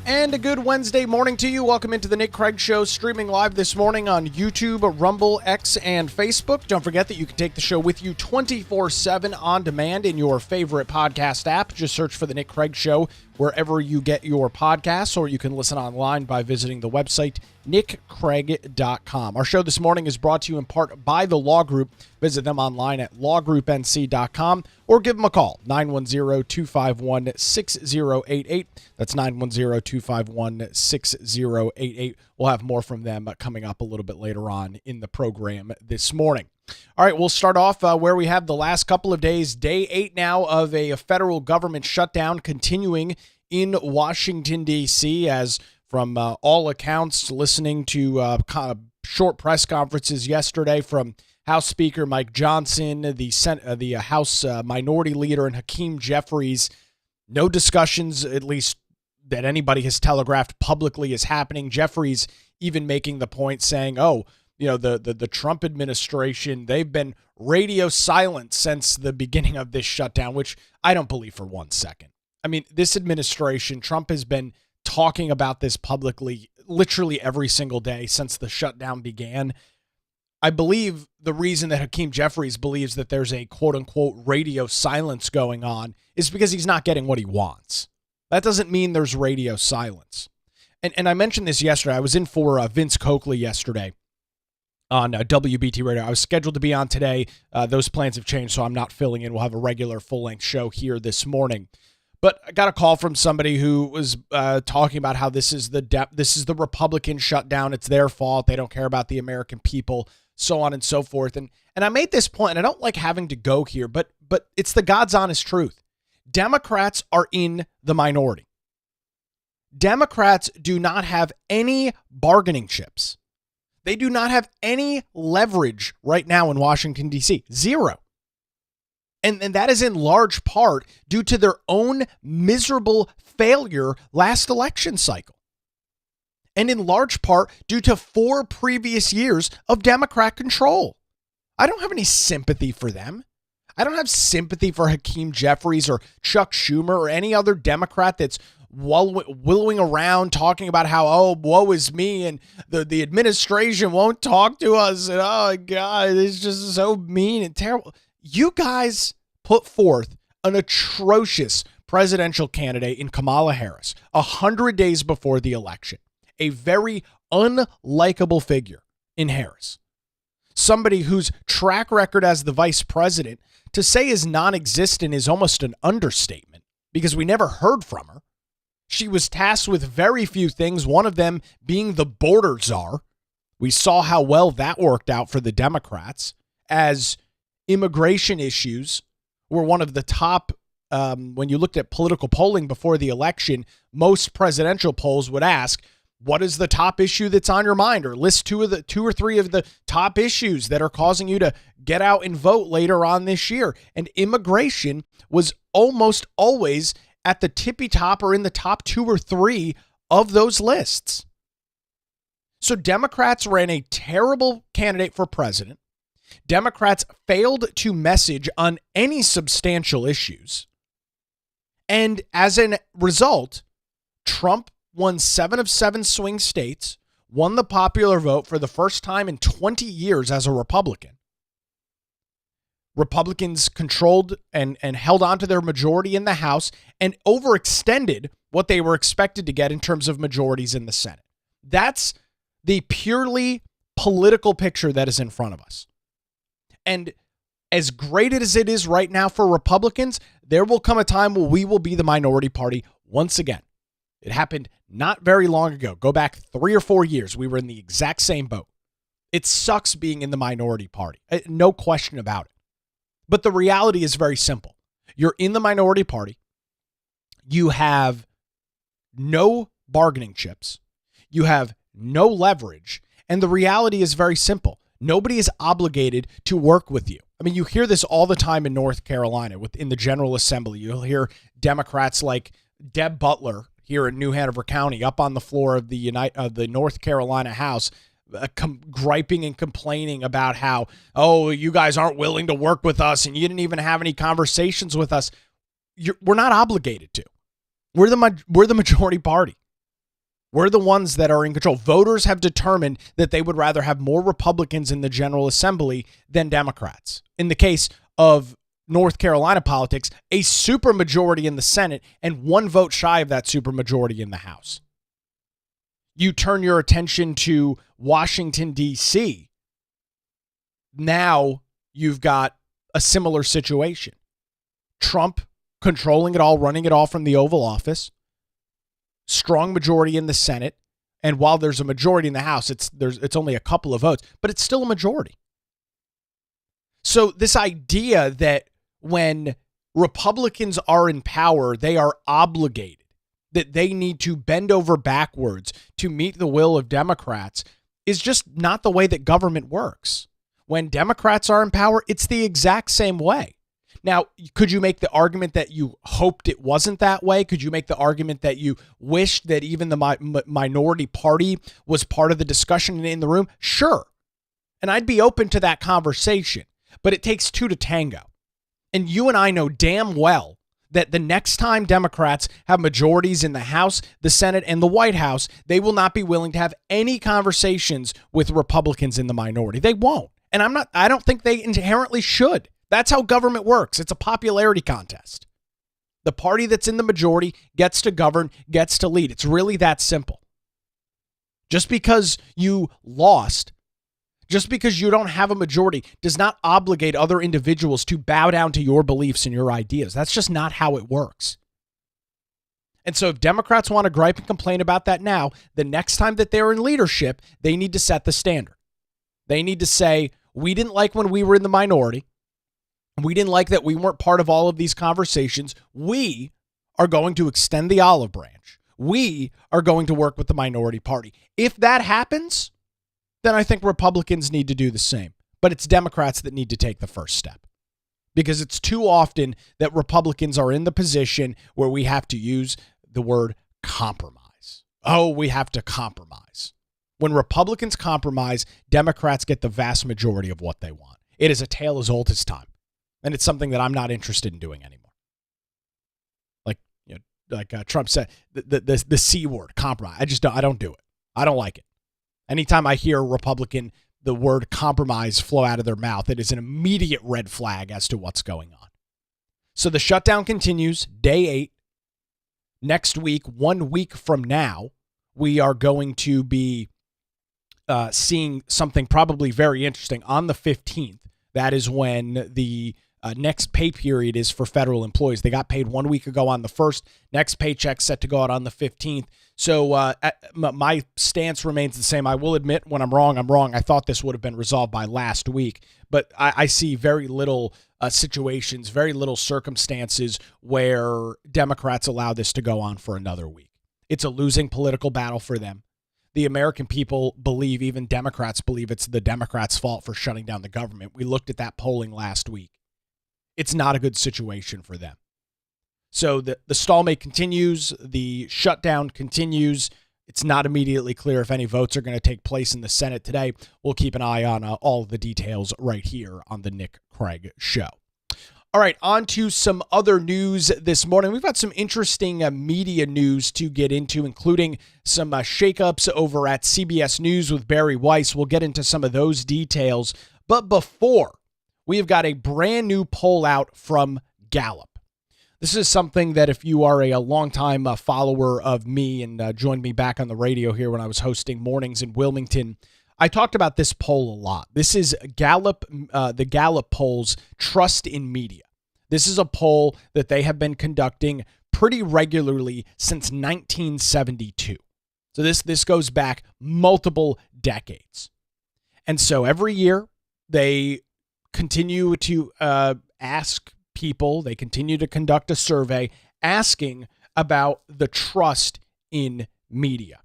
And a good Wednesday morning to you. Welcome into the Nick Craig Show, streaming live this morning on YouTube, Rumble, X, and Facebook. Don't forget that you can take the show with you 24/7 on demand in your favorite podcast app. Just search for the Nick Craig Show wherever you get your podcasts, or you can listen online by visiting the website nickcraig.com. Our show this morning is brought to you in part by the Law Group. Visit them online at lawgroupnc.com or give them a call, 910-251-6088. That's 910-251-6088. We'll have more from them coming up a little bit later on in the program this morning. All right, we'll start off where we have the last couple of days. Day 8 now of a federal government shutdown continuing in Washington, D.C., as from all accounts, listening to short press conferences yesterday from House Speaker Mike Johnson, the House Minority Leader, and Hakeem Jeffries. No discussions, at least that anybody has telegraphed publicly, is happening. Jeffries even making the point saying, the Trump administration, they've been radio silent since the beginning of this shutdown, which I don't believe for one second. I mean, this administration, Trump has been talking about this publicly literally every single day since the shutdown began. I believe the reason that Hakeem Jeffries believes that there's a quote-unquote radio silence going on is because he's not getting what he wants. That doesn't mean there's radio silence. And I mentioned this yesterday. I was in for Vince Coakley yesterday on WBT Radio. I was scheduled to be on today. Those plans have changed, so I'm not filling in. We'll have a regular full-length show here this morning. But I got a call from somebody who was talking about how this is the Republican shutdown. It's their fault. They don't care about the American people, so on and so forth. And I made this point, and I don't like having to go here, but it's the God's honest truth. Democrats are in the minority. Democrats do not have any bargaining chips. They do not have any leverage right now in Washington, D.C. Zero. And that is in large part due to their own miserable failure last election cycle. And in large part due to 4 previous years of Democrat control. I don't have any sympathy for them. I don't have sympathy for Hakeem Jeffries or Chuck Schumer or any other Democrat that's wallowing around talking about how, oh, woe is me, and the administration won't talk to us, and oh, God, it's just so mean and terrible. You guys put forth an atrocious presidential candidate in Kamala Harris 100 days before the election. A very unlikable figure in Harris. Somebody whose track record as the vice president, to say is non-existent is almost an understatement because we never heard from her. She was tasked with very few things, one of them being the border czar. We saw how well that worked out for the Democrats, as immigration issues were one of the top, when you looked at political polling before the election, most presidential polls would ask, what is the top issue that's on your mind? Or list two or three of the top issues that are causing you to get out and vote later on this year. And immigration was almost always at the tippy top or in the top 2 or 3 of those lists. So Democrats ran a terrible candidate for president. Democrats failed to message on any substantial issues. And as a result, Trump won 7 of 7 swing states, won the popular vote for the first time in 20 years as a Republican. Republicans controlled and held on to their majority in the House and overextended what they were expected to get in terms of majorities in the Senate. That's the purely political picture that is in front of us. And as great as it is right now for Republicans, there will come a time where we will be the minority party once again. It happened not very long ago. Go back 3 or 4 years. We were in the exact same boat. It sucks being in the minority party. No question about it. But the reality is very simple. You're in the minority party. You have no bargaining chips. You have no leverage. And the reality is very simple. Nobody is obligated to work with you. I mean, you hear this all the time in North Carolina in the General Assembly. You'll hear Democrats like Deb Butler here in New Hanover County up on the floor of the North Carolina House griping and complaining about how, oh, you guys aren't willing to work with us and you didn't even have any conversations with us. We're not obligated to. We're the majority party. We're the ones that are in control. Voters have determined that they would rather have more Republicans in the General Assembly than Democrats. In the case of North Carolina politics, a supermajority in the Senate and one vote shy of that supermajority in the House. You turn your attention to Washington, D.C. Now you've got a similar situation. Trump controlling it all, running it all from the Oval Office. Strong majority in the Senate. And while there's a majority in the House, it's only a couple of votes, but it's still a majority. So this idea that when Republicans are in power, they are obligated, that they need to bend over backwards to meet the will of Democrats is just not the way that government works. When Democrats are in power, it's the exact same way. Now, could you make the argument that you hoped it wasn't that way? Could you make the argument that you wished that even the minority party was part of the discussion in the room? Sure. And I'd be open to that conversation, but it takes two to tango. And you and I know damn well that the next time Democrats have majorities in the House, the Senate, and the White House, they will not be willing to have any conversations with Republicans in the minority. They won't. And I don't think they inherently should. That's how government works. It's a popularity contest. The party that's in the majority gets to govern, gets to lead. It's really that simple. Just because you lost, just because you don't have a majority, does not obligate other individuals to bow down to your beliefs and your ideas. That's just not how it works. And so if Democrats want to gripe and complain about that now, the next time that they're in leadership, they need to set the standard. They need to say, we didn't like when we were in the minority. We didn't like that we weren't part of all of these conversations. We are going to extend the olive branch. We are going to work with the minority party. If that happens, then I think Republicans need to do the same. But it's Democrats that need to take the first step. Because it's too often that Republicans are in the position where we have to use the word compromise. Oh, we have to compromise. When Republicans compromise, Democrats get the vast majority of what they want. It is a tale as old as time. And it's something that I'm not interested in doing anymore. Like Trump said, the C word, compromise. I don't do it. I don't like it. Anytime I hear a Republican, the word compromise flow out of their mouth, it is an immediate red flag as to what's going on. So the shutdown continues, day 8. Next week, 1 week from now, we are going to be seeing something probably very interesting on the 15th. That is when the next pay period is for federal employees. They got paid 1 week ago on the 1st. Next paycheck set to go out on the 15th. So my stance remains the same. I will admit when I'm wrong, I'm wrong. I thought this would have been resolved by last week, but I see very little situations, very little circumstances where Democrats allow this to go on for another week. It's a losing political battle for them. The American people believe, even Democrats believe, it's the Democrats' fault for shutting down the government. We looked at that polling last week. It's not a good situation for them. So the stalemate continues. The shutdown continues. It's not immediately clear if any votes are going to take place in the Senate today. We'll keep an eye on all of the details right here on the Nick Craig Show. All right, on to some other news this morning. We've got some interesting media news to get into, including some shakeups over at CBS News with Bari Weiss. We'll get into some of those details. But before, we've got a brand new poll out from Gallup. This is something that if you are a longtime follower of me and joined me back on the radio here when I was hosting mornings in Wilmington, I talked about this poll a lot. This is Gallup, the Gallup poll's Trust in Media. This is a poll that they have been conducting pretty regularly since 1972. So this goes back multiple decades. And so every year they continue to ask people, they continue to conduct a survey asking about the trust in media.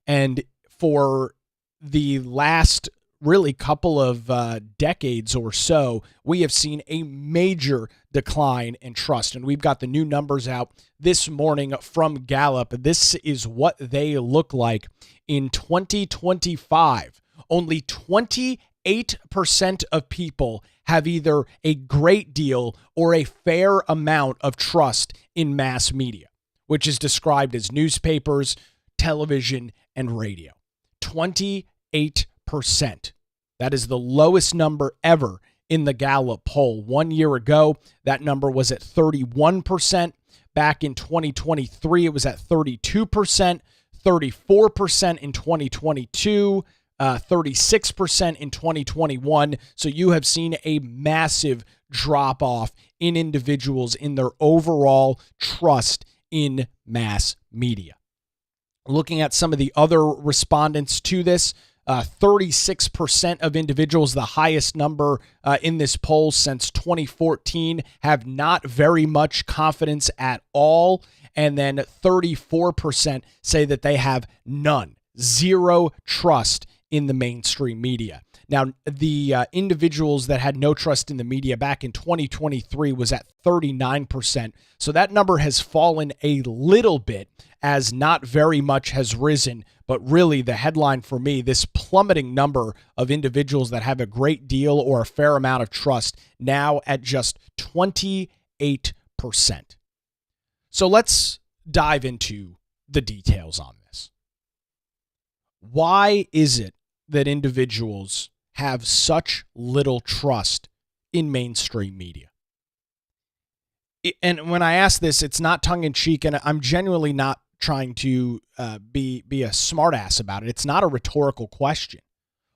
And for the last really couple of decades or so, we have seen a major decline in trust. And we've got the new numbers out this morning from Gallup. This is what they look like in 2025. Only 28% of people have either a great deal or a fair amount of trust in mass media, which is described as newspapers, television, and radio. 28%. That is the lowest number ever in the Gallup poll. 1 year ago, that number was at 31%. Back in 2023, it was at 32%, 34% in 2022, 36% in 2021. So you have seen a massive drop off in individuals in their overall trust in mass media. Looking at some of the other respondents to this, 36% of individuals, the highest number in this poll since 2014, have not very much confidence at all. And then 34% say that they have none, zero trust in the mainstream media. Now, the individuals that had no trust in the media back in 2023 was at 39%. So that number has fallen a little bit as not very much has risen. But really, the headline for me, this plummeting number of individuals that have a great deal or a fair amount of trust, now at just 28%. So let's dive into the details on this. Why is it that individuals have such little trust in mainstream media? And when I ask this, it's not tongue-in-cheek, and I'm genuinely not trying to be a smartass about it. It's not a rhetorical question.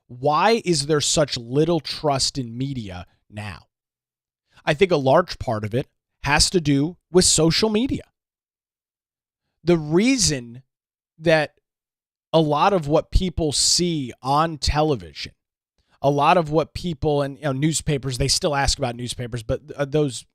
Why is there such little trust in media now? I think a large part of it has to do with social media. The reason that a lot of what people see on television, a lot of what people and newspapers, they still ask about newspapers, but those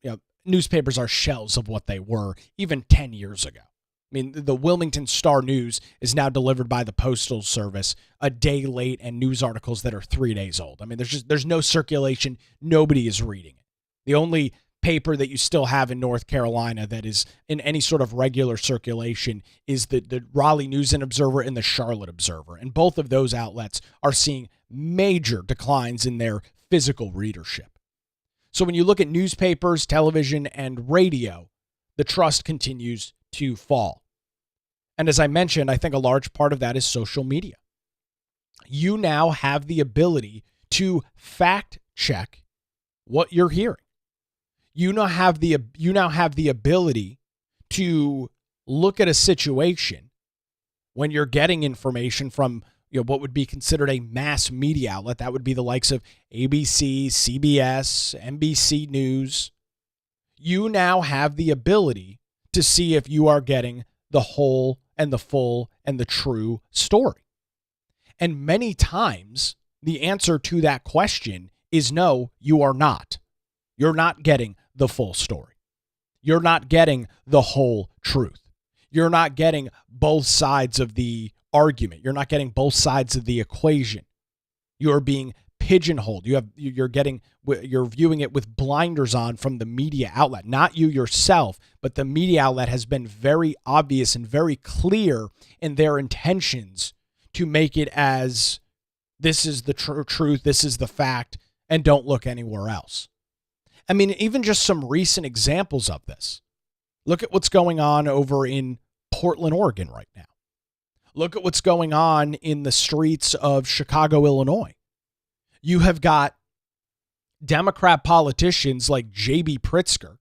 newspapers are shells of what they were even 10 years ago. I mean, the Wilmington Star News is now delivered by the Postal Service a day late, and news articles that are 3 days old. I mean, there's no circulation. Nobody is reading it. The only paper that you still have in North Carolina that is in any sort of regular circulation is the Raleigh News and Observer and the Charlotte Observer. And both of those outlets are seeing major declines in their physical readership. So when you look at newspapers, television, and radio, the trust continues to fall. And as I mentioned, I think a large part of that is social media. You now have the ability to fact check what you're hearing. You now have the ability to look at a situation when you're getting information from what would be considered a mass media outlet. That would be the likes of ABC, CBS, NBC News. You now have the ability to see if you are getting the whole and the full and the true story. And many times the answer to that question is no, you are not. You're not getting the full story. You're not getting the whole truth. You're not getting both sides of the argument. You're not getting both sides of the equation. You're being pigeonholed. You're viewing it with blinders on from the media outlet, not you yourself, but the media outlet has been very obvious and very clear in their intentions to make it as this is the truth, this is the fact, and don't look anywhere else. I mean, even just some recent examples of this. Look at what's going on over in Portland, Oregon right now. Look at what's going on in the streets of Chicago, Illinois. You have got Democrat politicians like J.B. Pritzker.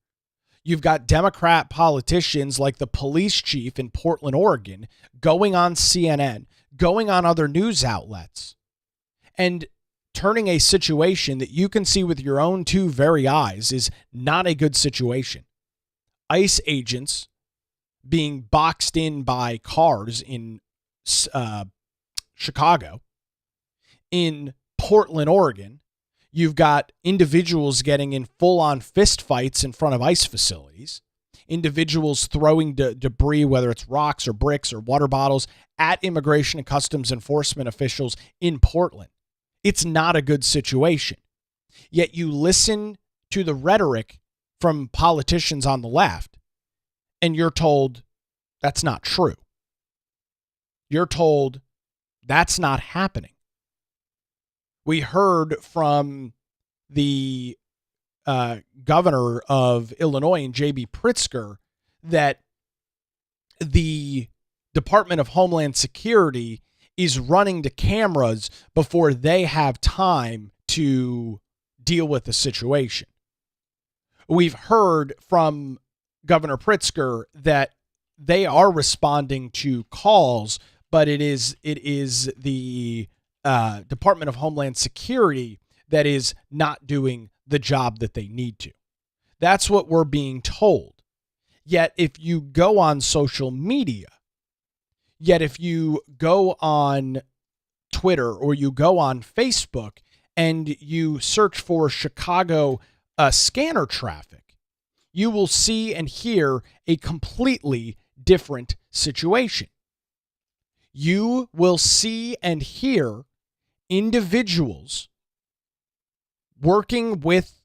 You've got Democrat politicians like the police chief in Portland, Oregon, going on CNN, going on other news outlets, and turning a situation that you can see with your own two very eyes is not a good situation. ICE agents being boxed in by cars in Chicago. In Portland, Oregon, you've got individuals getting in full-on fist fights in front of ICE facilities, individuals throwing debris, whether it's rocks or bricks or water bottles, at Immigration and Customs Enforcement officials in Portland. It's not a good situation. Yet you listen to the rhetoric from politicians on the left, and you're told that's not true. You're told that's not happening. We heard from the governor of Illinois, and J.B. Pritzker, that the Department of Homeland Security is running to cameras before they have time to deal with the situation. We've heard from Governor Pritzker that they are responding to calls, but it is the Department of Homeland Security that is not doing the job that they need to. That's what we're being told. Yet if you go on social media, if you go on Twitter or you go on Facebook and you search for Chicago scanner traffic, you will see and hear a completely different situation. You will see and hear individuals working with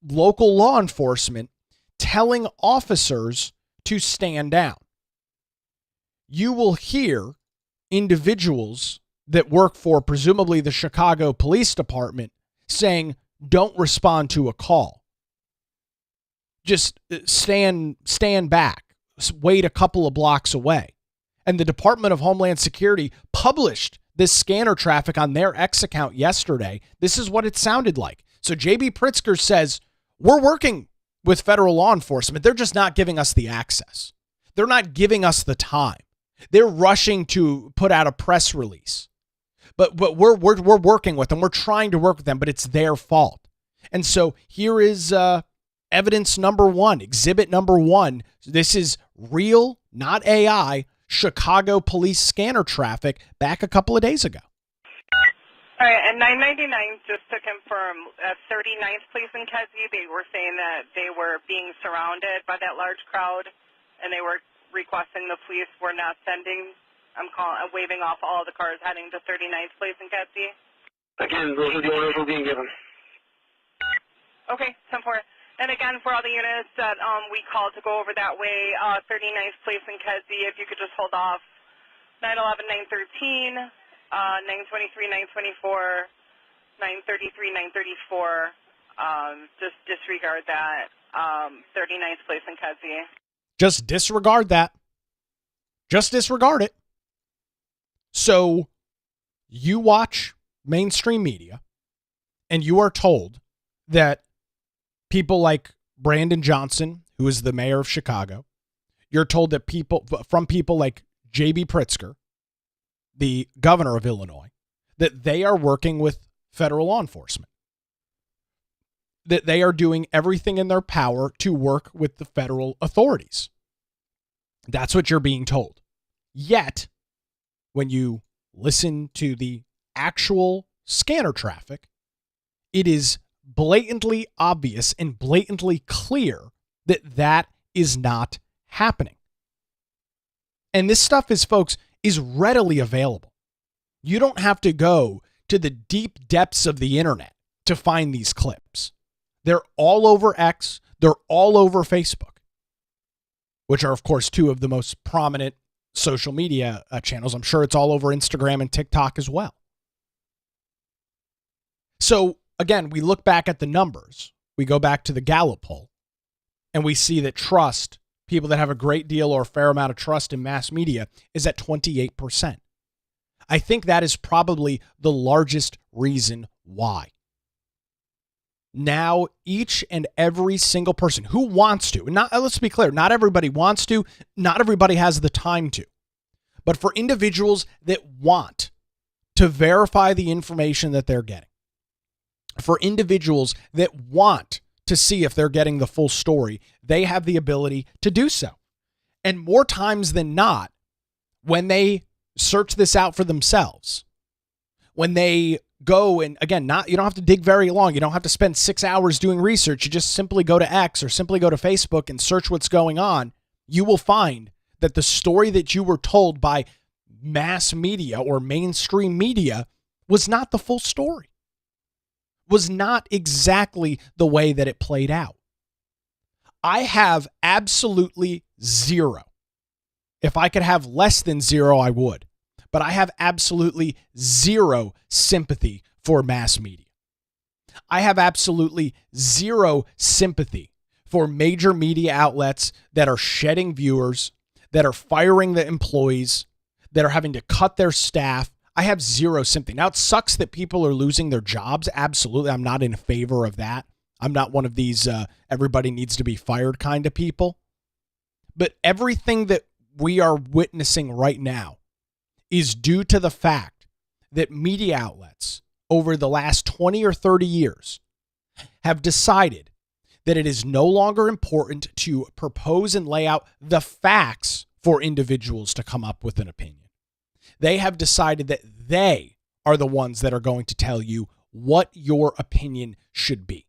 local law enforcement telling officers to stand down. You will hear individuals that work for presumably the Chicago Police Department saying, don't respond to a call. Just stand back, wait a couple of blocks away. And the Department of Homeland Security published this scanner traffic on their X account yesterday. This is what it sounded like. So J.B. Pritzker says, we're working with federal law enforcement. They're just not giving us the access. They're not giving us the time. They're rushing to put out a press release. But we're working with them. We're trying to work with them, but it's their fault. And so here is evidence number one, exhibit number one. This is real, not AI, Chicago police scanner traffic back a couple of days ago. All right, and 999, just to confirm, 39th Police in Kedzie, they were saying that they were being surrounded by that large crowd, and they were requesting the police were not sending. I'm waving off all the cars heading to 39th Police in Kedzie. Again, those are the orders we're being given. Okay, 10-4. And again, for all the units that we called to go over that way, 39th Police in Kedzie, if you could just hold off 911, 913, 923, 924, 933, 934. Just disregard that. 39th Police in Kedzie. Just disregard that. Just disregard it. So you watch mainstream media and you are told that people like Brandon Johnson, who is the mayor of Chicago, you're told that people like J.B. Pritzker, the governor of Illinois, that they are working with federal law enforcement, that they are doing everything in their power to work with the federal authorities. That's what you're being told. Yet, when you listen to the actual scanner traffic, it is blatantly obvious and blatantly clear that that is not happening. And this stuff is readily available. You don't have to go to the deep depths of the internet to find these clips. They're all over X. They're all over Facebook, which are, of course, two of the most prominent social media channels. I'm sure it's all over Instagram and TikTok as well. So again, we look back at the numbers. We go back to the Gallup poll, and we see that trust, people that have a great deal or a fair amount of trust in mass media, is at 28%. I think that is probably the largest reason why. Now, each and every single person who wants to, let's be clear, not everybody wants to, not everybody has the time to, but for individuals that want to verify the information that they're getting, for individuals that want to see if they're getting the full story, they have the ability to do so. And more times than not, when they search this out for themselves, when they go and, again, you don't have to dig very long. You don't have to spend 6 hours doing research. You just simply go to X or simply go to Facebook and search what's going on. You will find that the story that you were told by mass media or mainstream media was not the full story, was not exactly the way that it played out. I have absolutely zero. If I could have less than zero, I would. But I have absolutely zero sympathy for mass media. I have absolutely zero sympathy for major media outlets that are shedding viewers, that are firing the employees, that are having to cut their staff. I have zero sympathy. Now, it sucks that people are losing their jobs. Absolutely. I'm not in favor of that. I'm not one of these everybody needs to be fired kind of people. But everything that we are witnessing right now is due to the fact that media outlets over the last 20 or 30 years have decided that it is no longer important to propose and lay out the facts for individuals to come up with an opinion. They have decided that they are the ones that are going to tell you what your opinion should be.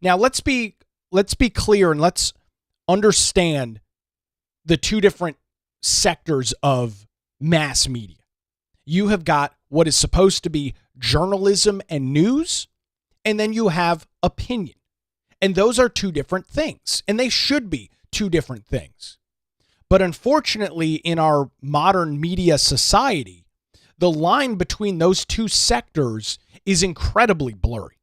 Now, let's be clear and let's understand the two different sectors of mass media. You have got what is supposed to be journalism and news, and then you have opinion. And those are two different things, and they should be two different things. But unfortunately, in our modern media society, the line between those two sectors is incredibly blurry.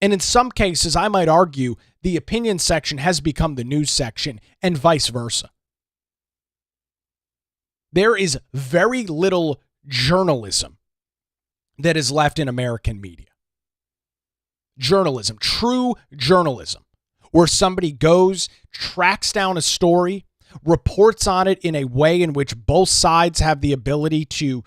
And in some cases, I might argue the opinion section has become the news section and vice versa. There is very little journalism that is left in American media. Journalism, true journalism, where somebody goes, tracks down a story, reports on it in a way in which both sides have the ability to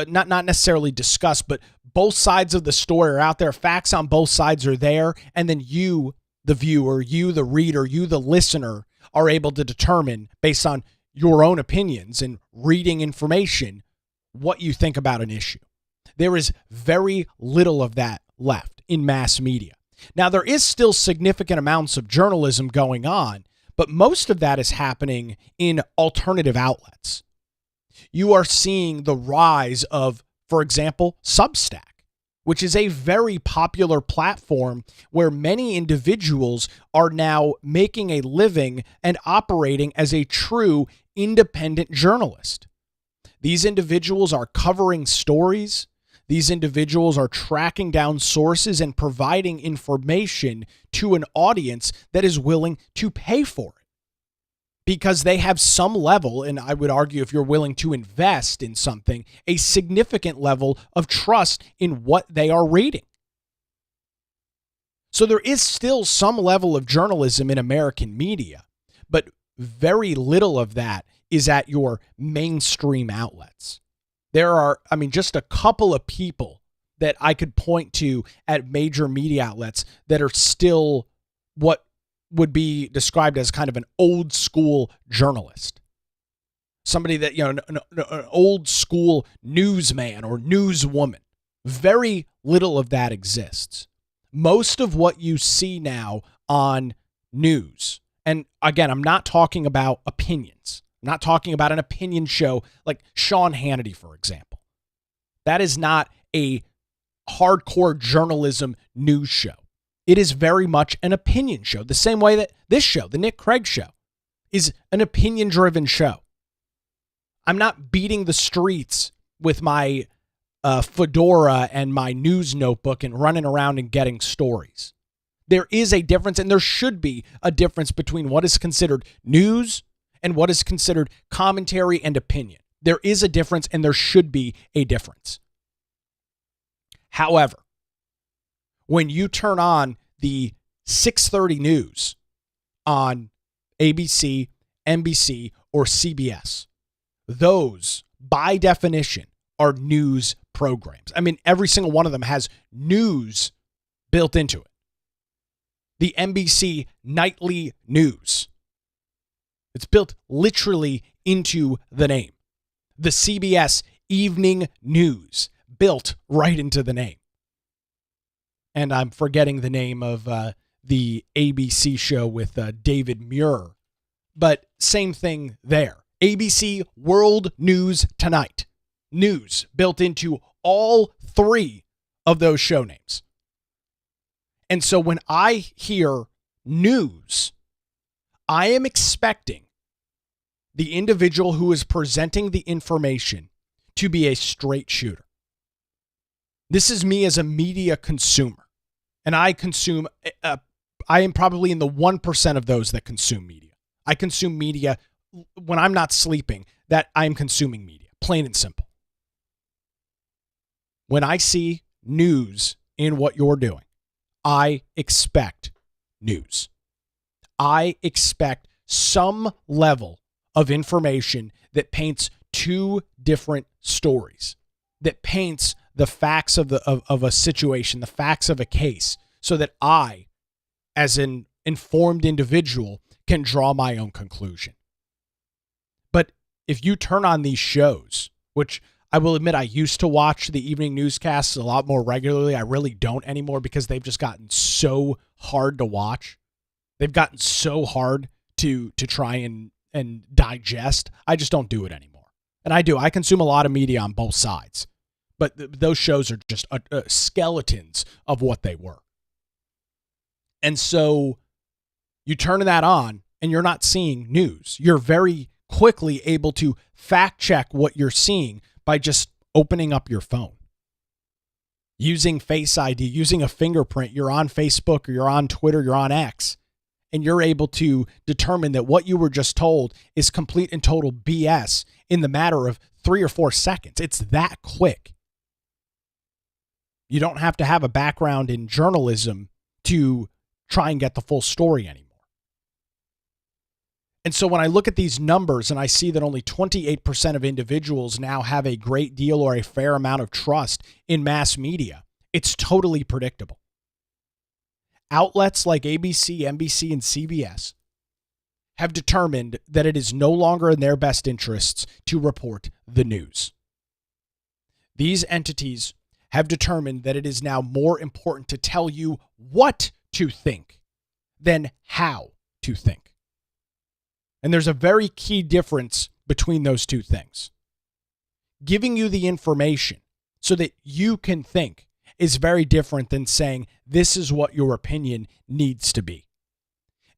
not necessarily discuss, but both sides of the story are out there. Facts on both sides are there. And then you, the viewer, you, the reader, you, the listener, are able to determine based on your own opinions and reading information what you think about an issue. There is very little of that left in mass media. Now, there is still significant amounts of journalism going on, but most of that is happening in alternative outlets. You are seeing the rise of, for example, Substack, which is a very popular platform where many individuals are now making a living and operating as a true independent journalist. These individuals are covering stories. These individuals are tracking down sources and providing information to an audience that is willing to pay for it. Because they have some level, and I would argue if you're willing to invest in something, a significant level of trust in what they are reading. So there is still some level of journalism in American media, but very little of that is at your mainstream outlets. There are, just a couple of people that I could point to at major media outlets that are still what would be described as kind of an old school journalist. Somebody that, an old school newsman or newswoman. Very little of that exists. Most of what you see now on news, and again, I'm not talking about opinions. I'm not talking about an opinion show like Sean Hannity, for example. That is not a hardcore journalism news show. It is very much an opinion show, the same way that this show, the Nick Craig Show, is an opinion-driven show. I'm not beating the streets with my fedora and my news notebook and running around and getting stories. There is a difference, and there should be a difference between what is considered news and what is considered commentary and opinion. There is a difference, and there should be a difference. However, when you turn on the 6:30 news on ABC, NBC, or CBS, those, by definition, are news programs. Every single one of them has news built into it. The NBC nightly news, it's built literally into the name. The CBS evening news, built right into the name. And I'm forgetting the name of the ABC show with David Muir. But same thing there. ABC World News Tonight. News built into all three of those show names. And so when I hear news, I am expecting the individual who is presenting the information to be a straight shooter. This is me as a media consumer. And I am probably in the 1% of those that consume media. I consume media when I'm not sleeping, that I'm consuming media, plain and simple. When I see news in what you're doing, I expect news. I expect some level of information that paints two different stories, that paints the facts of a situation, the facts of a case, so that I, as an informed individual, can draw my own conclusion. But if you turn on these shows, which I will admit I used to watch the evening newscasts a lot more regularly, I really don't anymore because they've just gotten so hard to watch. They've gotten so hard to try and digest. I just don't do it anymore. And I consume a lot of media on both sides. But those shows are just skeletons of what they were. And so you turn that on and you're not seeing news. You're very quickly able to fact check what you're seeing by just opening up your phone. Using Face ID, using a fingerprint, you're on Facebook or you're on Twitter, you're on X, and you're able to determine that what you were just told is complete and total BS in the matter of 3 or 4 seconds. It's that quick. You don't have to have a background in journalism to try and get the full story anymore. And so when I look at these numbers and I see that only 28% of individuals now have a great deal or a fair amount of trust in mass media, it's totally predictable. Outlets like ABC, NBC, and CBS have determined that it is no longer in their best interests to report the news. These entities have determined that it is now more important to tell you what to think than how to think. And there's a very key difference between those two things. Giving you the information so that you can think is very different than saying this is what your opinion needs to be.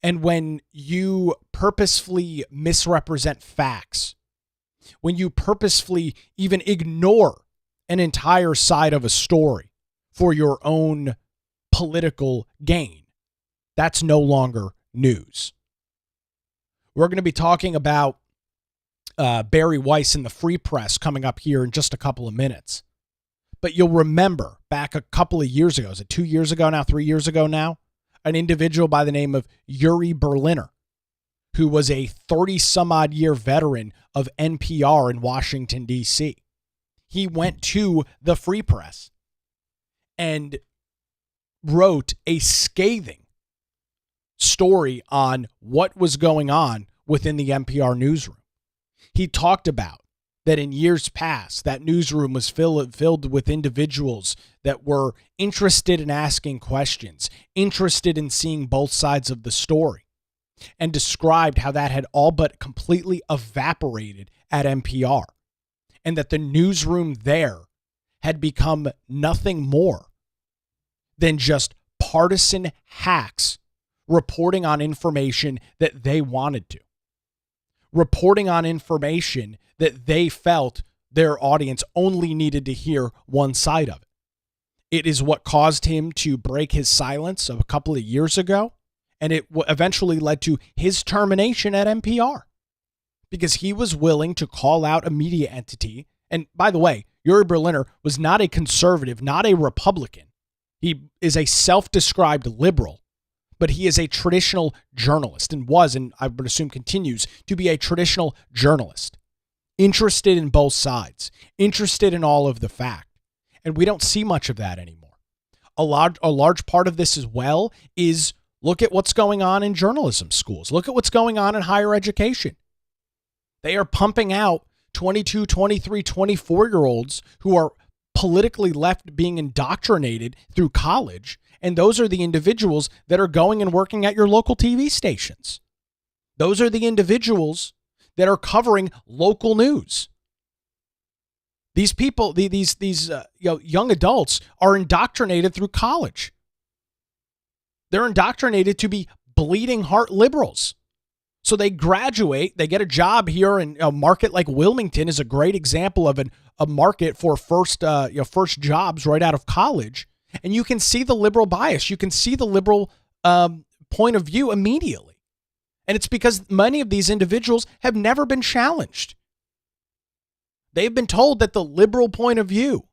And when you purposefully misrepresent facts, when you purposefully even ignore an entire side of a story for your own political gain, that's no longer news. We're going to be talking about Bari Weiss and the Free Press coming up here in just a couple of minutes. But you'll remember back a couple of years ago, is it 2 years ago now, 3 years ago now, an individual by the name of Yuri Berliner, who was a 30-some-odd year veteran of NPR in Washington, D.C. He went to the Free Press and wrote a scathing story on what was going on within the NPR newsroom. He talked about that in years past, that newsroom was filled with individuals that were interested in asking questions, interested in seeing both sides of the story, and described how that had all but completely evaporated at NPR, and that the newsroom there had become nothing more than just partisan hacks reporting on information that they wanted to, reporting on information that they felt their audience only needed to hear one side of it. It is what caused him to break his silence a couple of years ago, and it eventually led to his termination at NPR because he was willing to call out a media entity. And by the way, Yuri Berliner was not a conservative, not a Republican. He is a self-described liberal, but he is a traditional journalist and was, and I would assume continues to be a traditional journalist, interested in both sides, interested in all of the fact. And we don't see much of that anymore. A large part of this as well is look at what's going on in journalism schools. Look at what's going on in higher education. They are pumping out 22, 23, 24-year-olds who are politically left being indoctrinated through college. And those are the individuals that are going and working at your local TV stations. Those are the individuals that are covering local news. These people, these young adults are indoctrinated through college. They're indoctrinated to be bleeding heart liberals. So they graduate, they get a job here in a market like Wilmington is a great example of a market for first jobs right out of college. And you can see the liberal bias. You can see the liberal point of view immediately. And it's because many of these individuals have never been challenged. They've been told that the liberal point of view,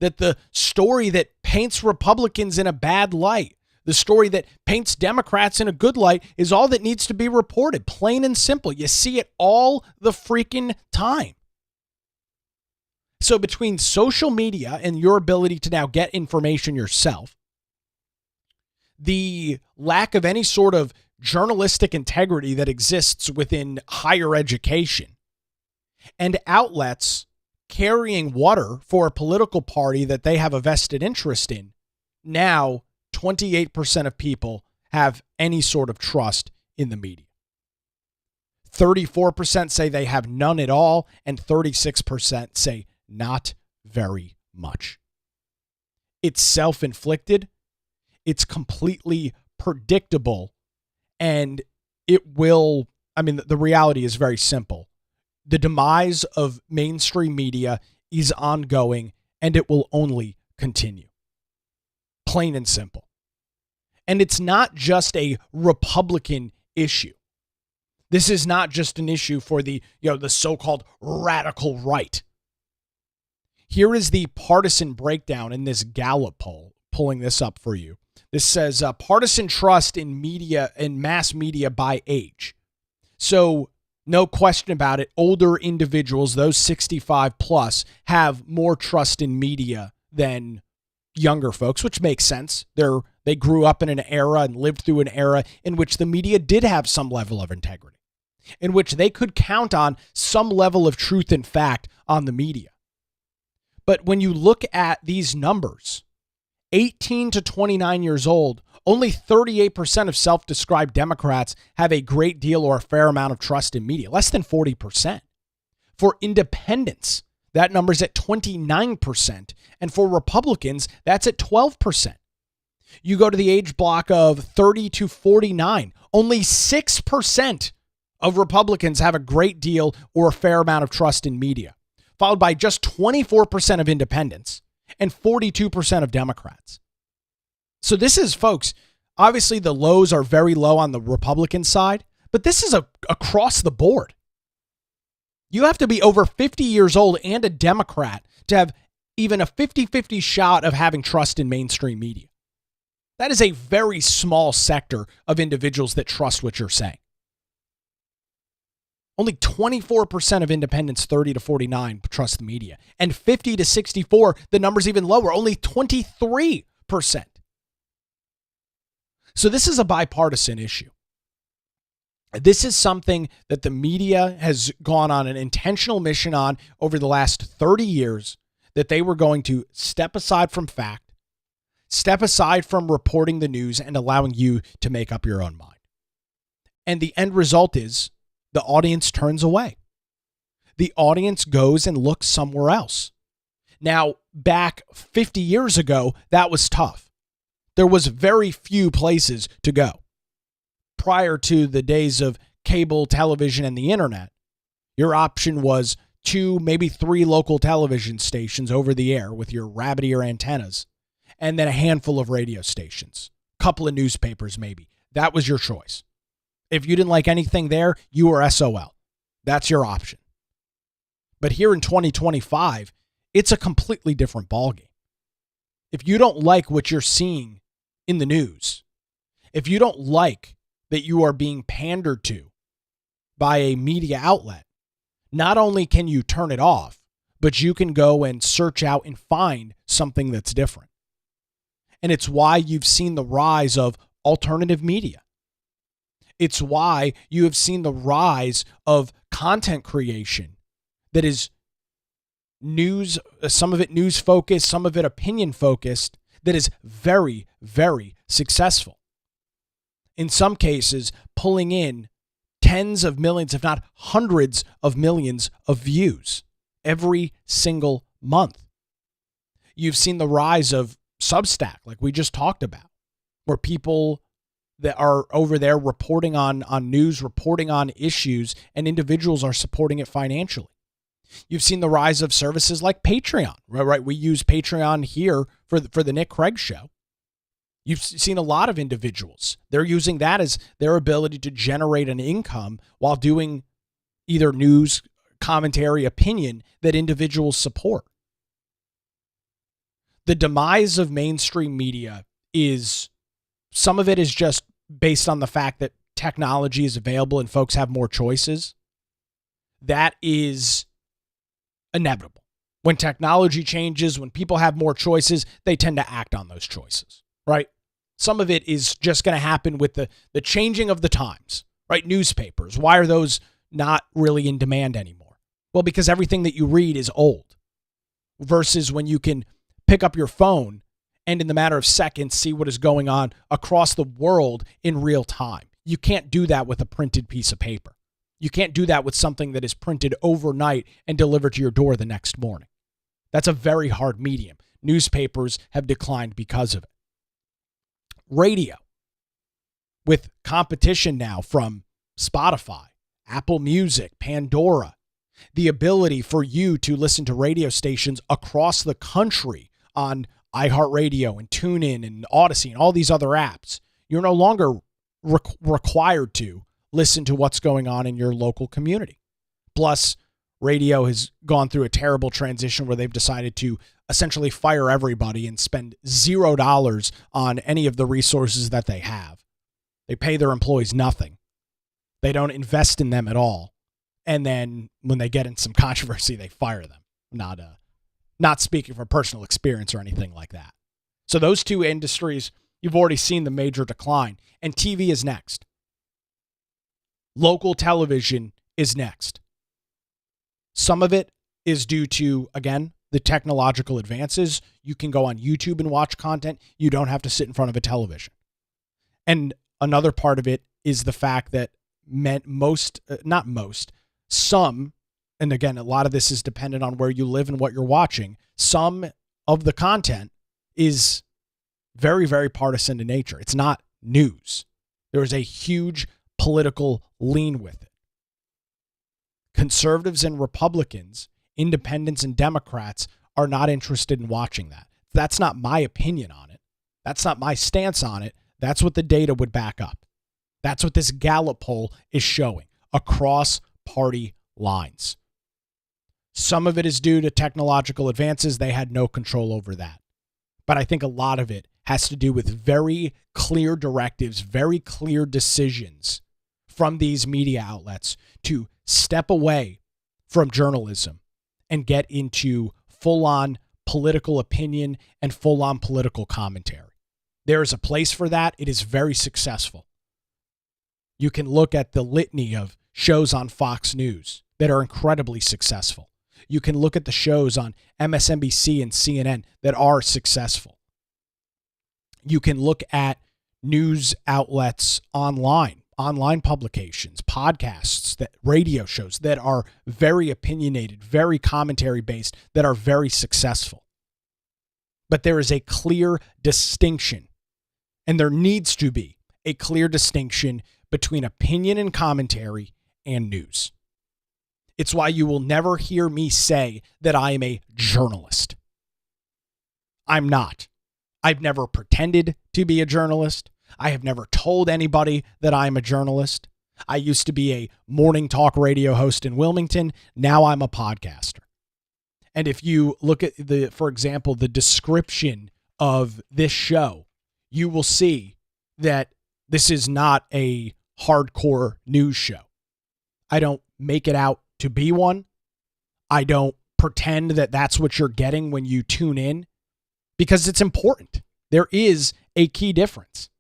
that the story that paints Republicans in a bad light, the story that paints Democrats in a good light is all that needs to be reported, plain and simple. You see it all the freaking time. So between social media and your ability to now get information yourself, the lack of any sort of journalistic integrity that exists within higher education, and outlets carrying water for a political party that they have a vested interest in, now 28% of people have any sort of trust in the media. 34% say they have none at all, and 36% say not very much. It's self-inflicted. It's completely predictable. And it will, the reality is very simple. The demise of mainstream media is ongoing, and it will only continue. Plain and simple. And it's not just a Republican issue. This is not just an issue for the so-called radical right. Here is the partisan breakdown in this Gallup poll, pulling this up for you. This says partisan trust in media and mass media by age. So no question about it, older individuals, those 65 plus, have more trust in media than younger folks, which makes sense. They grew up in an era and lived through an era in which the media did have some level of integrity, in which they could count on some level of truth and fact on the media. But when you look at these numbers, 18 to 29 years old, only 38% of self-described Democrats have a great deal or a fair amount of trust in media, less than 40%. For independents, that number's at 29%. And for Republicans, that's at 12%. You go to the age block of 30 to 49, only 6% of Republicans have a great deal or a fair amount of trust in media, followed by just 24% of independents and 42% of Democrats. So this is, folks, obviously the lows are very low on the Republican side, but this is across the board. You have to be over 50 years old and a Democrat to have even a 50-50 shot of having trust in mainstream media. That is a very small sector of individuals that trust what you're saying. Only 24% of independents 30 to 49 trust the media. And 50 to 64, the number's even lower, only 23%. So this is a bipartisan issue. This is something that the media has gone on an intentional mission on over the last 30 years, that they were going to step aside from fact, step aside from reporting the news and allowing you to make up your own mind. And the end result is the audience turns away. The audience goes and looks somewhere else. Now, back 50 years ago, that was tough. There was very few places to go. Prior to the days of cable television and the internet, your option was 2, maybe 3 local television stations over the air with your rabbit ear antennas, and then a handful of radio stations, a couple of newspapers maybe. That was your choice. If you didn't like anything there, you were SOL. That's your option. But here in 2025, it's a completely different ballgame. If you don't like what you're seeing in the news, if you don't like that you are being pandered to by a media outlet, not only can you turn it off, but you can go and search out and find something that's different. And it's why you've seen the rise of alternative media. It's why you have seen the rise of content creation that is news, some of it news focused, some of it opinion focused, that is very, very successful. In some cases, pulling in tens of millions, if not hundreds of millions of views every single month. You've seen the rise of Substack, like we just talked about, where people that are over there reporting on news, reporting on issues, and individuals are supporting it financially. You've seen the rise of services like Patreon, right? We use Patreon here for the Nick Craig Show. You've seen a lot of individuals. They're using that as their ability to generate an income while doing either news, commentary, opinion that individuals support. The demise of mainstream media some of it is just based on the fact that technology is available and folks have more choices. That is inevitable. When technology changes, when people have more choices, they tend to act on those choices, right? Some of it is just going to happen with the changing of the times, right? Newspapers, why are those not really in demand anymore? Well, because everything that you read is old versus when you can pick up your phone and in the matter of seconds see what is going on across the world in real time. You can't do that with a printed piece of paper. You can't do that with something that is printed overnight and delivered to your door the next morning. That's a very hard medium. Newspapers have declined because of it. Radio, with competition now from Spotify, Apple Music, Pandora, the ability for you to listen to radio stations across the country on iHeartRadio and TuneIn and Odyssey and all these other apps. You're no longer required to listen to what's going on in your local community. Plus, radio has gone through a terrible transition where they've decided to essentially fire everybody and spend $0 on any of the resources that they have. They pay their employees nothing. They don't invest in them at all. And then when they get in some controversy, they fire them. Not speaking from personal experience or anything like that. So those two industries, you've already seen the major decline. And TV is next. Local television is next. Some of it is due to, again, the technological advances. You can go on YouTube and watch content. You don't have to sit in front of a television. And another part of it is the fact that some, and again, a lot of this is dependent on where you live and what you're watching, some of the content is very, very partisan in nature. It's not news. There is a huge political lean with it. Conservatives and Republicans, independents and Democrats are not interested in watching that. That's not my opinion on it. That's not my stance on it. That's what the data would back up. That's what this Gallup poll is showing across party lines. Some of it is due to technological advances. They had no control over that. But I think a lot of it has to do with very clear directives, very clear decisions from these media outlets to step away from journalism and get into full-on political opinion and full-on political commentary. There is a place for that. It is very successful. You can look at the litany of shows on Fox News that are incredibly successful. You can look at the shows on MSNBC and CNN that are successful. You can look at news outlets online publications, podcasts, radio shows that are very opinionated, very commentary based, that are very successful. But there is a clear distinction, and there needs to be a clear distinction between opinion and commentary and news. It's why you will never hear me say that I am a journalist. I'm not. I've never pretended to be a journalist. I have never told anybody that I'm a journalist. I used to be a morning talk radio host in Wilmington. Now I'm a podcaster. And if you look at for example, the description of this show, you will see that this is not a hardcore news show. I don't make it out to be one. I don't pretend that that's what you're getting when you tune in, because it's important. There is a key difference.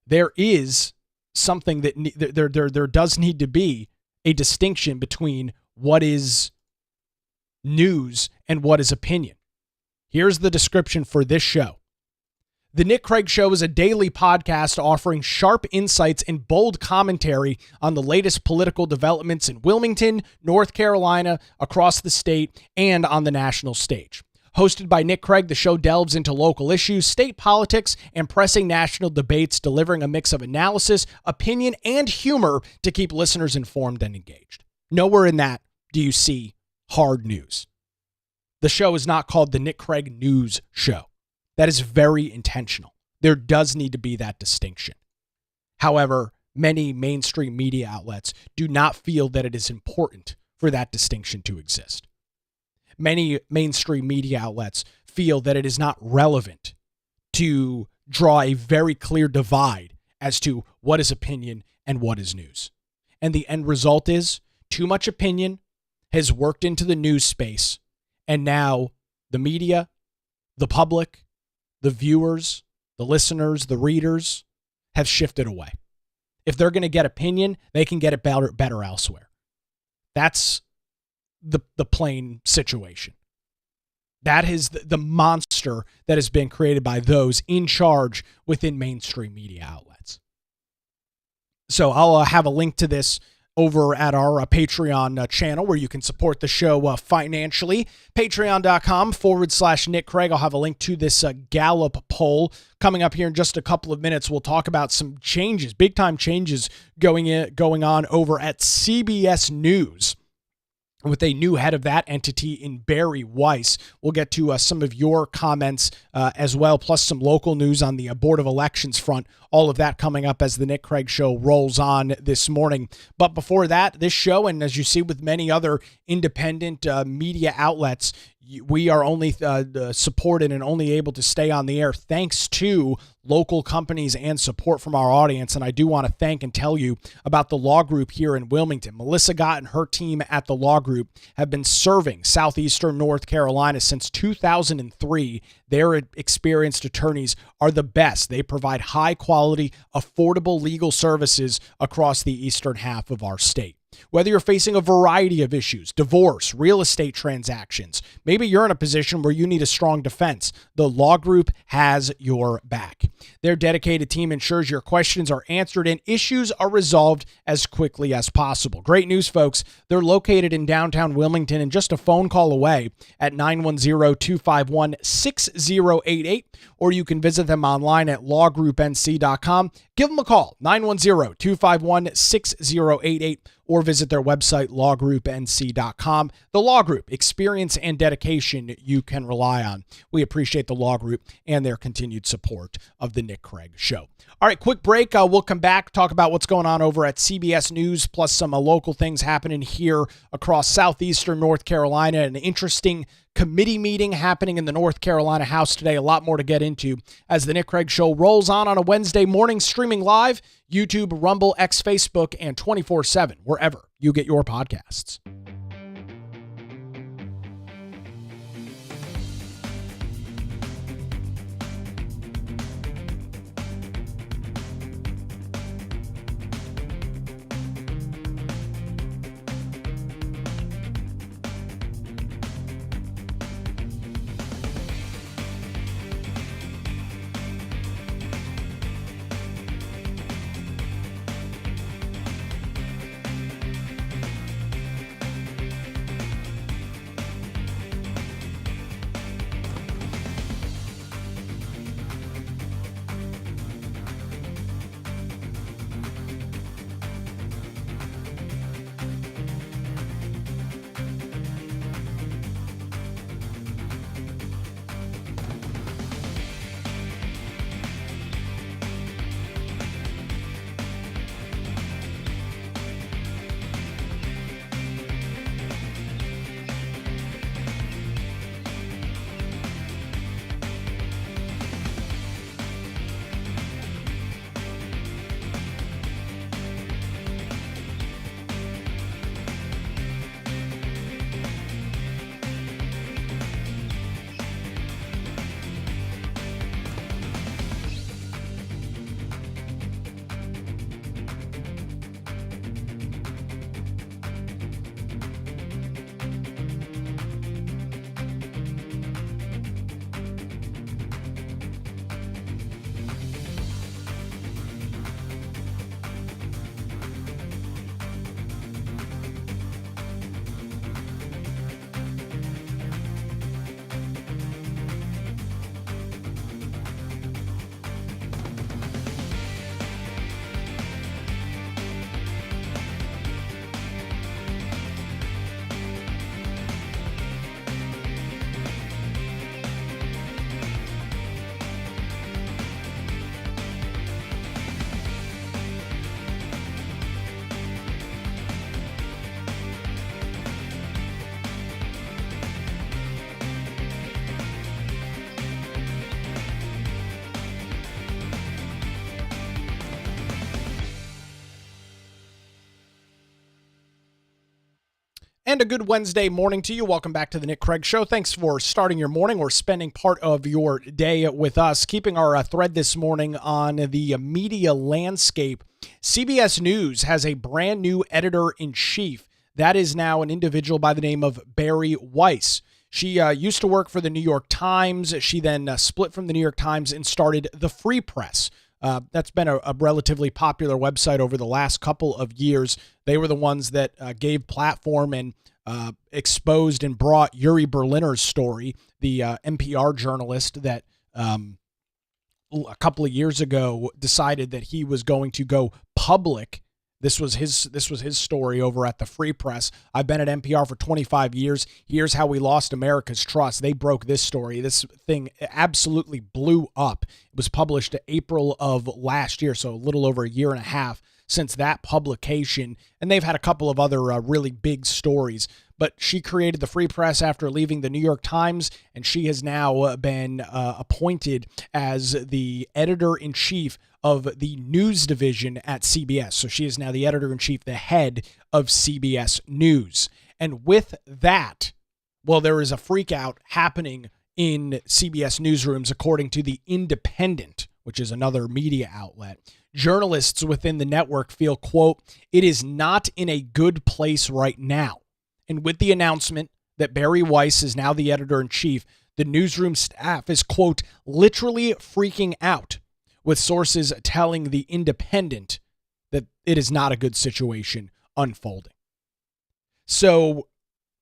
There is something that there does need to be a distinction between what is news and what is opinion. Here's the description for this show. The Nick Craig Show is a daily podcast offering sharp insights and bold commentary on the latest political developments in Wilmington, North Carolina, across the state, and on the national stage. Hosted by Nick Craig, the show delves into local issues, state politics, and pressing national debates, delivering a mix of analysis, opinion, and humor to keep listeners informed and engaged. Nowhere in that do you see hard news. The show is not called the Nick Craig News Show. That is very intentional. There does need to be that distinction. However, many mainstream media outlets do not feel that it is important for that distinction to exist. Many mainstream media outlets feel that it is not relevant to draw a very clear divide as to what is opinion and what is news. And the end result is too much opinion has worked into the news space, and now the media, the public, the viewers, the listeners, the readers have shifted away. If they're going to get opinion, they can get it better elsewhere. That's the plain situation. That is the monster that has been created by those in charge within mainstream media outlets. So I'll have a link to this over at our Patreon channel where you can support the show financially. Patreon.com/Nick Craig. I'll have a link to this Gallup poll coming up here in just a couple of minutes. We'll talk about some changes, big time changes going on over at CBS News, with a new head of that entity in Bari Weiss. We'll get to some of your comments as well, plus some local news on the Board of Elections front. All of that coming up as the Nick Craig Show rolls on this morning. But before that, this show, and as you see with many other independent media outlets, we are only supported and only able to stay on the air thanks to local companies and support from our audience. And I do want to thank and tell you about the Law Group here in Wilmington. Melissa Gott and her team at the Law Group have been serving southeastern North Carolina since 2003. Their experienced attorneys are the best. They provide high quality, affordable legal services across the eastern half of our state. Whether you're facing a variety of issues, divorce, real estate transactions, maybe you're in a position where you need a strong defense, the Law Group has your back. Their dedicated team ensures your questions are answered and issues are resolved as quickly as possible. Great news, folks. They're located in downtown Wilmington and just a phone call away at 910-251-6088, or you can visit them online at lawgroupnc.com. Give them a call, 910-251-6088, or visit their website, lawgroupnc.com. The Law Group, experience and dedication you can rely on. We appreciate the Law Group and their continued support of the Nick Craig Show. All right, quick break. We'll come back, talk about what's going on over at CBS News, plus some local things happening here across southeastern North Carolina. An interesting committee meeting happening in the North Carolina House today. A lot more to get into as the Nick Craig Show rolls on a Wednesday morning, streaming live, YouTube, Rumble, X, Facebook, and 24/7, wherever you get your podcasts. And a good Wednesday morning to you. Welcome back to the Nick Craig Show. Thanks for starting your morning or spending part of your day with us. Keeping our thread this morning on the media landscape, CBS News has a brand new editor-in-chief. That is now an individual by the name of Bari Weiss. She used to work for the New York Times. She then split from the New York Times and started the Free Press. That's been a relatively popular website over the last couple of years. They were the ones that gave platform and exposed and brought Yuri Berliner's story, the NPR journalist that a couple of years ago decided that he was going to go public. This was his story over at the Free Press. I've been at NPR for 25 years. Here's how we lost America's trust. They broke this story. This thing absolutely blew up. It was published April of last year, so a little over a year and a half since that publication. And they've had a couple of other really big stories. But she created the Free Press after leaving the New York Times, and she has now been appointed as the editor-in-chief of the news division at CBS. So she is now the editor-in-chief, the head of CBS News. And with that, well, there is a freak out happening in CBS newsrooms, according to The Independent, which is another media outlet. Journalists within the network feel, quote, "It is not in a good place right now." And with the announcement that Bari Weiss is now the editor-in-chief, the newsroom staff is, quote, "literally freaking out," with sources telling The Independent that it is not a good situation unfolding. So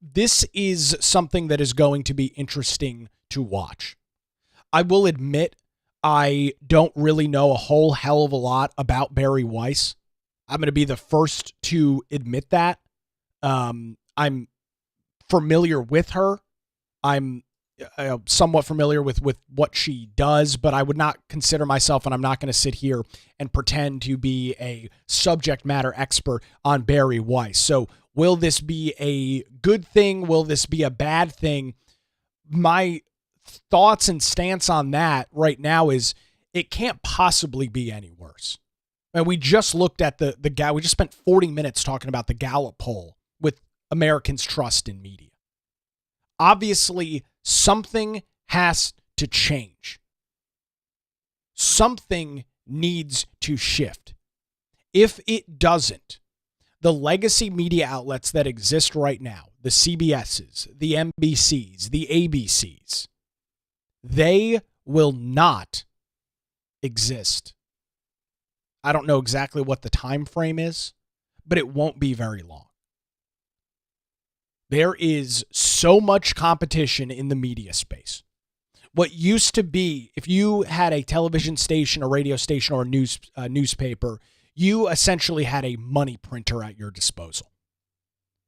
this is something that is going to be interesting to watch. I will admit I don't really know a whole hell of a lot about Bari Weiss. I'm going to be the first to admit that. I'm familiar with her. I'm somewhat familiar with what she does, but I would not consider myself, and I'm not going to sit here and pretend to be a subject matter expert on Bari Weiss. So will this be a good thing? Will this be a bad thing? My thoughts and stance on that right now is it can't possibly be any worse. And we just looked at we just spent 40 minutes talking about the Gallup poll with Americans' trust in media. Obviously, something has to change. Something needs to shift. If it doesn't, the legacy media outlets that exist right now, the CBSs, the NBCs, the ABCs, they will not exist. I don't know exactly what the time frame is, but it won't be very long. There is so much competition in the media space. What used to be, if you had a television station, a radio station, or a newspaper, you essentially had a money printer at your disposal.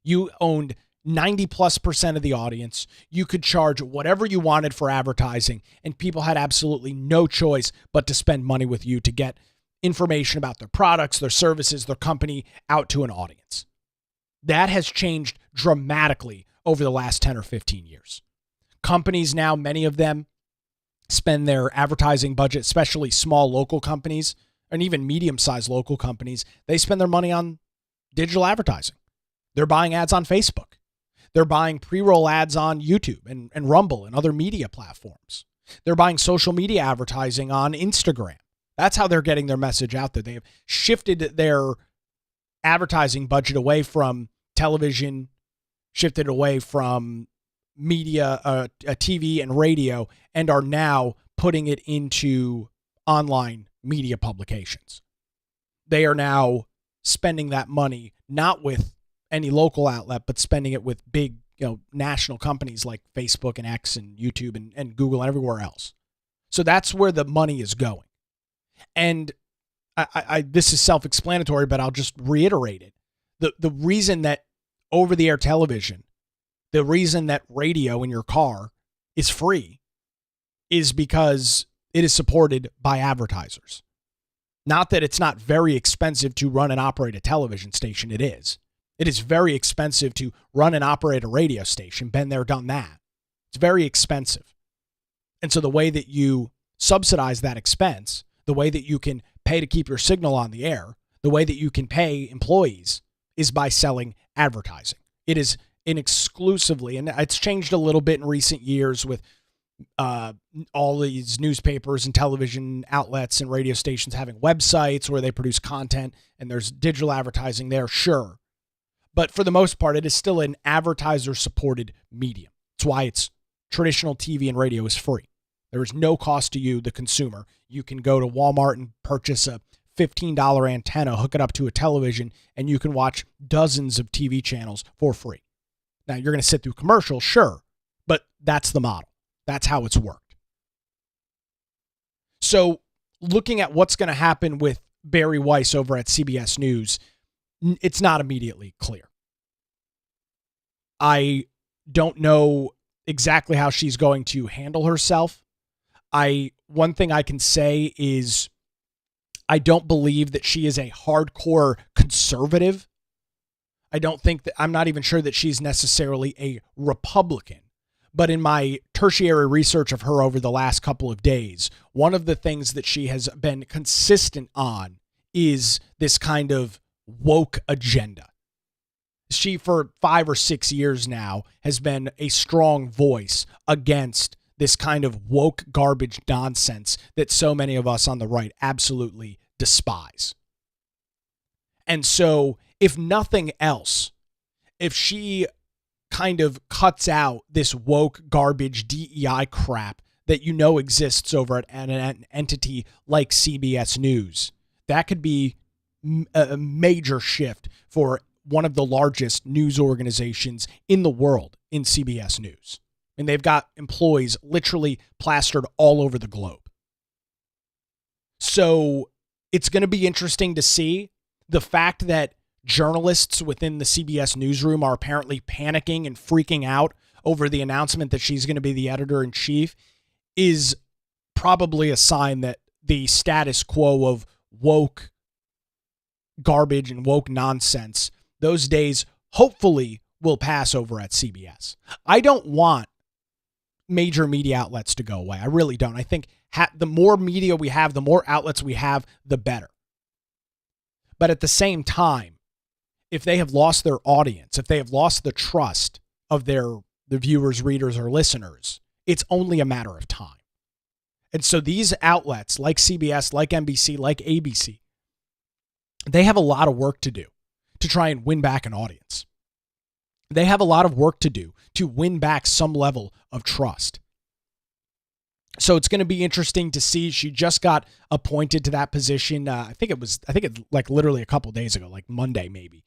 You owned 90+% of the audience. You could charge whatever you wanted for advertising, and people had absolutely no choice but to spend money with you to get information about their products, their services, their company out to an audience. That has changed dramatically over the last 10 or 15 years. Companies now, many of them, spend their advertising budget, especially small local companies and even medium-sized local companies, they spend their money on digital advertising. They're buying ads on Facebook. They're buying pre-roll ads on YouTube and Rumble and other media platforms. They're buying social media advertising on Instagram. That's how they're getting their message out there. They have shifted their advertising budget away from television, shifted away from media, TV and radio, and are now putting it into online media publications. They are now spending that money not with any local outlet, but spending it with big, national companies like Facebook and X and YouTube and Google and everywhere else. So that's where the money is going. And I this is self-explanatory, but I'll just reiterate it. The reason that over-the-air television, the reason that radio in your car is free is because it is supported by advertisers. Not that it's not very expensive to run and operate a television station. It is. It is very expensive to run and operate a radio station. Been there, done that. It's very expensive. And so the way that you subsidize that expense, the way that you can pay to keep your signal on the air, the way that you can pay employees is by selling advertising. It is and exclusively, and it's changed a little bit in recent years with all these newspapers and television outlets and radio stations having websites where they produce content and there's digital advertising there, sure. But for the most part, it is still an advertiser-supported medium. That's why it's traditional TV and radio is free. There is no cost to you, the consumer. You can go to Walmart and purchase a $15 antenna, hook it up to a television, and you can watch dozens of TV channels for free. Now, you're going to sit through commercials, sure, but that's the model. That's how it's worked. So looking at what's going to happen with Bari Weiss over at CBS News, it's not immediately clear. I don't know exactly how she's going to handle herself. One thing I can say is I don't believe that she is a hardcore conservative. I'm not even sure that she's necessarily a Republican. But in my tertiary research of her over the last couple of days, one of the things that she has been consistent on is this kind of woke agenda. She, for 5 or 6 years now, has been a strong voice against this kind of woke garbage nonsense that so many of us on the right absolutely despise. And so, if nothing else, if she kind of cuts out this woke garbage DEI crap that you know exists over at an entity like CBS News, that could be a major shift for one of the largest news organizations in the world in CBS News. And they've got employees literally plastered all over the globe. So it's going to be interesting to see the fact that journalists within the CBS newsroom are apparently panicking and freaking out over the announcement that she's going to be the editor-in-chief is probably a sign that the status quo of woke garbage and woke nonsense, those days hopefully will pass over at CBS. I don't want major media outlets to go away. I really don't. I think the more media we have, the more outlets we have, the better. But at the same time, if they have lost their audience, if they have lost the trust of the viewers, readers, or listeners, it's only a matter of time. And so these outlets like CBS, like NBC, like ABC, they have a lot of work to do to try and win back an audience. They have a lot of work to do to win back some level of trust. So it's going to be interesting to see. She just got appointed to that position. I think it like literally a couple days ago, like Monday maybe.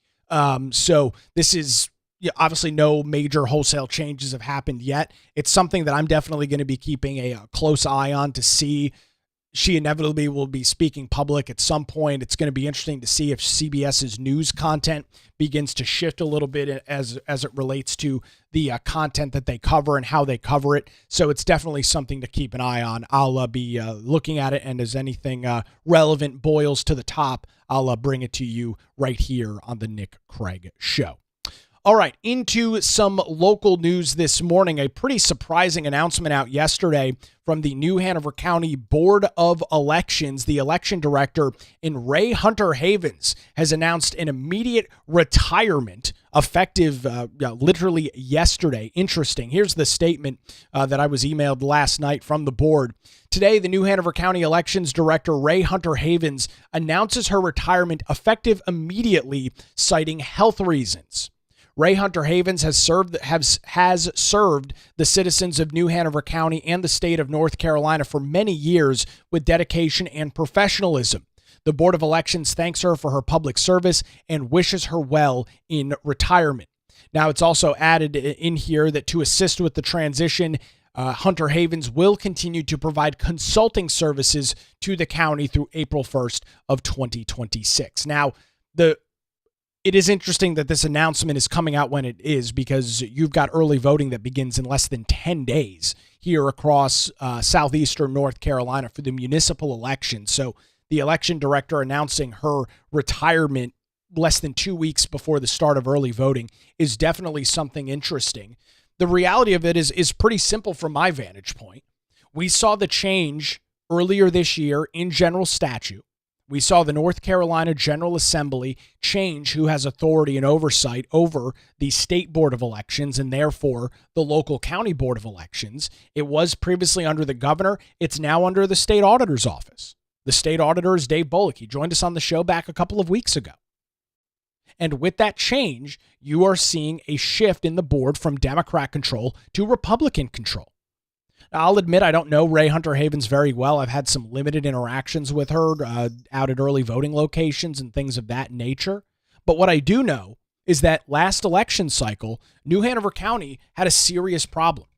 So this is obviously no major wholesale changes have happened yet. It's something that I'm definitely going to be keeping a close eye on to see. She inevitably will be speaking public at some point. It's going to be interesting to see if CBS's news content begins to shift a little bit as it relates to the content that they cover and how they cover it. So it's definitely something to keep an eye on. I'll be looking at it, and as anything relevant boils to the top, I'll bring it to you right here on the Nick Craig Show. All right, into some local news this morning. A pretty surprising announcement out yesterday from the New Hanover County Board of Elections. The election director in Ray Hunter Havens has announced an immediate retirement effective literally yesterday. Interesting. Here's the statement that I was emailed last night from the board. Today, the New Hanover County Elections Director Ray Hunter Havens announces her retirement effective immediately, citing health reasons. Ray Hunter Havens has served the citizens of New Hanover County and the state of North Carolina for many years with dedication and professionalism. The Board of Elections thanks her for her public service and wishes her well in retirement. Now, it's also added in here that to assist with the transition, Hunter Havens will continue to provide consulting services to the county through April 1st of 2026. Now, it is interesting that this announcement is coming out when it is, because you've got early voting that begins in less than 10 days here across southeastern North Carolina for the municipal election. So the election director announcing her retirement less than 2 weeks before the start of early voting is definitely something interesting. The reality of it is pretty simple from my vantage point. We saw the change earlier this year in general statute We saw the North Carolina General Assembly change who has authority and oversight over the state board of elections and therefore the local county board of elections. It was previously under the governor. It's now under the state auditor's office. The state auditor is Dave Bullock. He joined us on the show back a couple of weeks ago. And with that change, you are seeing a shift in the board from Democrat control to Republican control. Now, I'll admit I don't know Ray Hunter Havens very well. I've had some limited interactions with her out at early voting locations and things of that nature. But what I do know is that last election cycle, New Hanover County had a serious problem.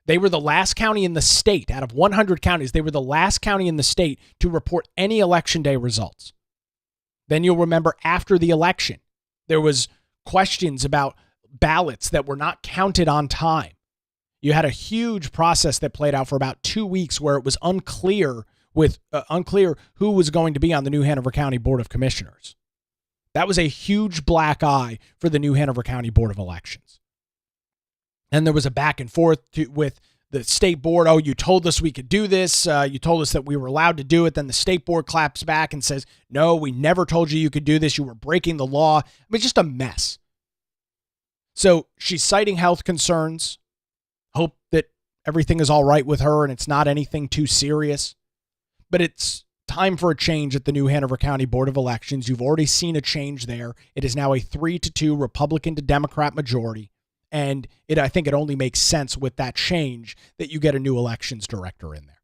They were the last county in the state, out of 100 counties, they were the last county in the state to report any election day results. Then you'll remember after the election, there was questions about ballots that were not counted on time. You had a huge process that played out for about 2 weeks where it was unclear who was going to be on the New Hanover County Board of Commissioners. That was a huge black eye for the New Hanover County Board of Elections. And there was a back and forth with the state board. Oh, you told us we could do this. You told us that we were allowed to do it. Then the state board claps back and says, no, we never told you could do this. You were breaking the law. I mean, just a mess. So she's citing health concerns. Hope that everything is all right with her and it's not anything too serious. But it's time for a change at the New Hanover County Board of Elections. You've already seen a change there. It is now a 3-2 Republican to Democrat majority. And I think it only makes sense with that change that you get a new elections director in there.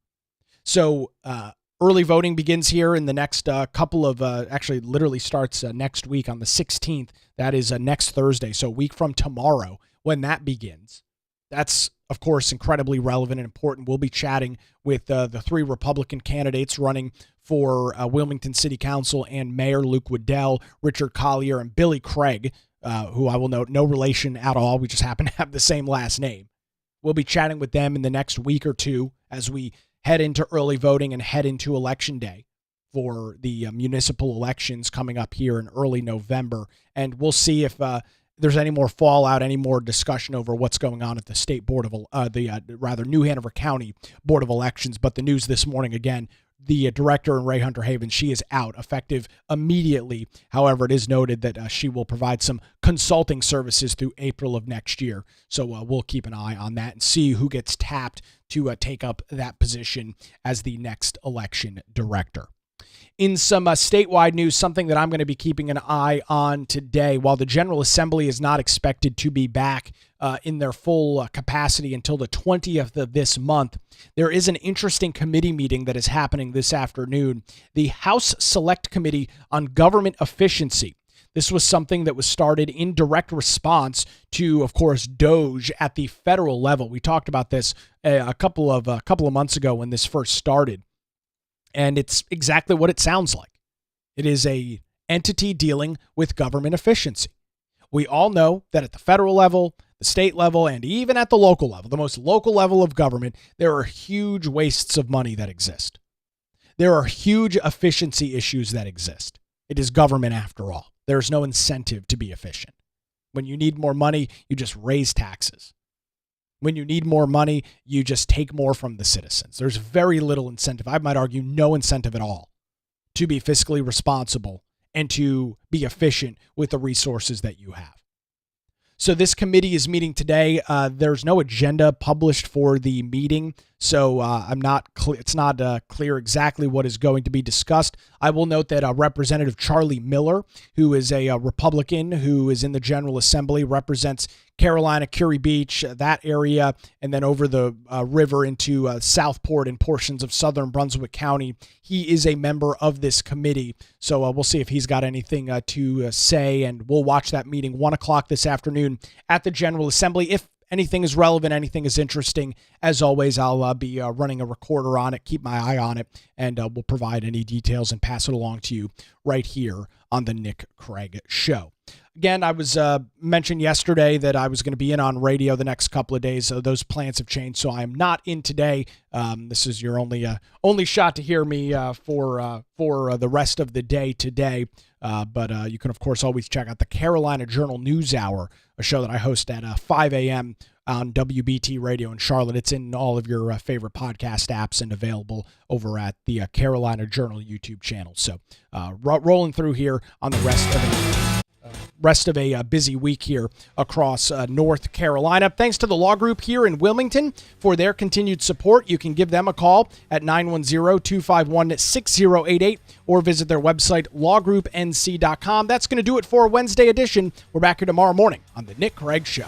So early voting begins here in the next couple of, actually literally starts next week on the 16th. That is next Thursday. So a week from tomorrow when that begins. That's, of course, incredibly relevant and important. We'll be chatting with the three Republican candidates running for Wilmington City Council and Mayor: Luke Waddell, Richard Collier, and Billy Craig, who I will note, no relation at all. We just happen to have the same last name. We'll be chatting with them in the next week or two as we head into early voting and head into Election Day for the municipal elections coming up here in early November. And we'll see if there's any more fallout, any more discussion over what's going on at the state board of New Hanover County Board of Elections. But the news this morning, again, the director and Ray Hunter Havens, she is out effective immediately. However, it is noted that she will provide some consulting services through April of next year. So we'll keep an eye on that and see who gets tapped to take up that position as the next election director. In some statewide news, something that I'm going to be keeping an eye on today, while the General Assembly is not expected to be back in their full capacity until the 20th of this month, there is an interesting committee meeting that is happening this afternoon. The House Select Committee on Government Efficiency. This was something that was started in direct response to, of course, DOGE at the federal level. We talked about this a couple of months ago when this first started. And it's exactly what it sounds like. It is a entity dealing with government efficiency. We all know that at the federal level, the state level, and even at the local level, the most local level of government, there are huge wastes of money that exist. There are huge efficiency issues that exist. It is government after all. There's no incentive to be efficient. When you need more money, you just raise taxes. When you need more money, you just take more from the citizens. There's very little incentive. I might argue no incentive at all to be fiscally responsible and to be efficient with the resources that you have. So this committee is meeting today. There's no agenda published for the meeting, so it's not clear exactly what is going to be discussed. I will note that Representative Charlie Miller, who is a Republican who is in the General Assembly, represents Carolina, Curie Beach, that area, and then over the river into Southport and portions of southern Brunswick County. He is a member of this committee, so we'll see if he's got anything to say, and we'll watch that meeting 1 o'clock this afternoon at the General Assembly. If anything is relevant, anything is interesting, as always, I'll be running a recorder on it, keep my eye on it, and we'll provide any details and pass it along to you right here on the Nick Craig Show. Again, I was mentioned yesterday that I was going to be in on radio the next couple of days. So those plans have changed, so I am not in today. This is your only shot to hear me for the rest of the day today. But you can, of course, always check out the Carolina Journal News Hour, a show that I host at 5 a.m. on WBT Radio in Charlotte. It's in all of your favorite podcast apps and available over at the Carolina Journal YouTube channel. So rolling through here on the rest of a busy week here across North Carolina. Thanks to the law group here in Wilmington for their continued support. You can give them a call at 910-251-6088 or visit their website, lawgroupnc.com. That's going to do it for a Wednesday edition. We're back here tomorrow morning on The Nick Craig Show.